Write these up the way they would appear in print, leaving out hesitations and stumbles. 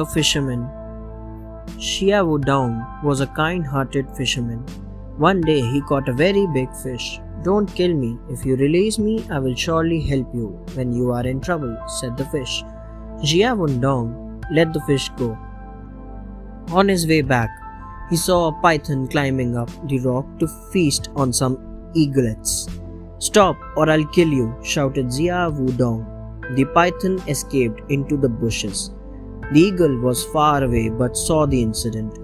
The Fisherman. Xiaodong was a kind-hearted fisherman. One day he caught a very big fish. "Don't kill me. If you release me, I will surely help you when you are in trouble," said the fish. Xiaodong let the fish go. On his way back, he saw a python climbing up the rock to feast on some eaglets. "Stop or I'll kill you," shouted Xiaodong. The python escaped into the bushes. The eagle was far away but saw the incident.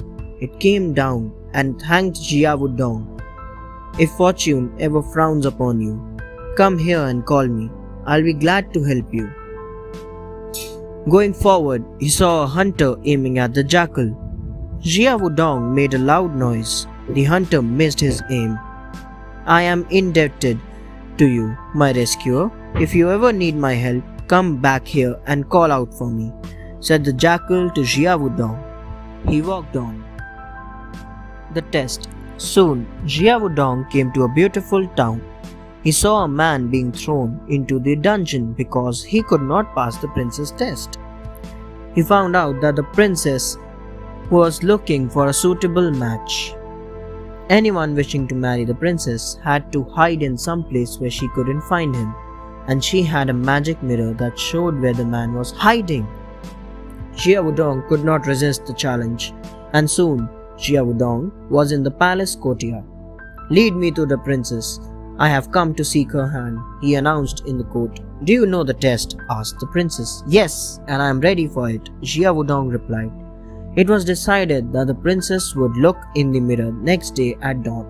It came down and thanked Xiaodong. "If fortune ever frowns upon you, come here and call me. I'll be glad to help you." Going forward, he saw a hunter aiming at the jackal. Xiaodong made a loud noise. The hunter missed his aim. "I am indebted to you, my rescuer. If you ever need my help, come back here and call out for me," said the jackal to Xiaodong. He walked on. The test. Soon, Xiaodong came to a beautiful town. He saw a man being thrown into the dungeon because he could not pass the prince's test. He found out that the princess was looking for a suitable match. Anyone wishing to marry the princess had to hide in some place where she couldn't find him, and she had a magic mirror that showed where the man was hiding. Xiaodong could not resist the challenge, and soon Xiaodong was in the palace courtyard. "Lead me to the princess. I have come to seek her hand," he announced in the court. "Do you know the test?" asked the princess. "Yes, and I am ready for it," Xiaodong replied. It was decided that the princess would look in the mirror next day at dawn.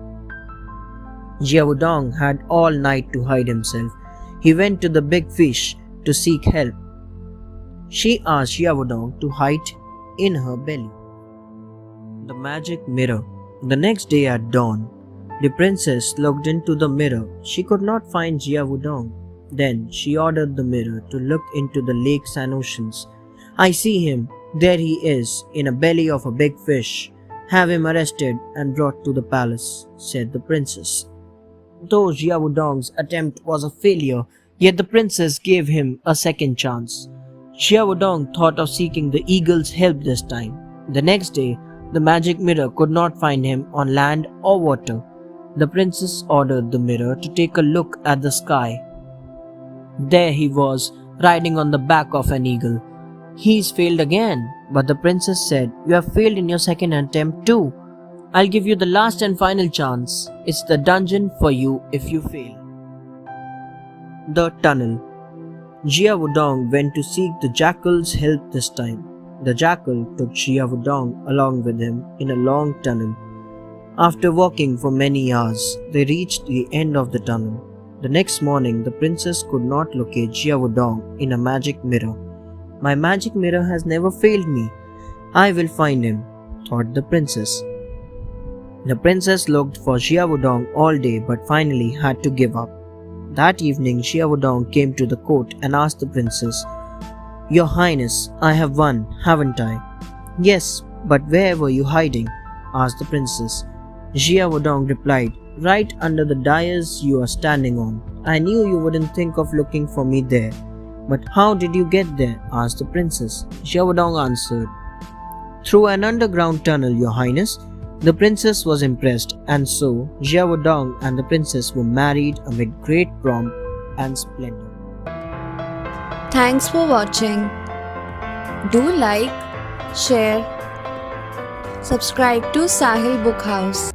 Xiaodong had all night to hide himself. He went to the big fish to seek help. She asked Xiaodong to hide in her belly. The magic mirror. The next day at dawn, the princess looked into the mirror. She could not find Xiaodong. Then she ordered the mirror to look into the lakes and oceans. "I see him. There he is, in a belly of a big fish. Have him arrested and brought to the palace," said the princess. Though Xiaodong's attempt was a failure, yet the princess gave him a second chance. Xiaodong thought of seeking the eagle's help this time. The next day, the magic mirror could not find him on land or water. The princess ordered the mirror to take a look at the sky. There he was, riding on the back of an eagle. "He's failed again," but the princess said, "You have failed in your second attempt too. I'll give you the last and final chance. It's the dungeon for you if you fail." The tunnel. Xiaodong went to seek the jackal's help this time. The jackal took Xiaodong along with him in a long tunnel. After walking for many hours, they reached the end of the tunnel. The next morning, the princess could not locate Xiaodong in a magic mirror. "My magic mirror has never failed me. I will find him," thought the princess. The princess looked for Xiaodong all day but finally had to give up. That evening, Xiaodong came to the court and asked the princess, "Your Highness, I have won, haven't I?" "Yes, but where were you hiding?" asked the princess. Xiaodong replied, "Right under the dais you are standing on. I knew you wouldn't think of looking for me there." "But how did you get there?" asked the princess. Xiaodong answered, "Through an underground tunnel, Your Highness." The princess was impressed, and so Xiaodong and the princess were married amid great pomp and splendor. Thanks for watching. Do like, share, subscribe to Sahil Book House.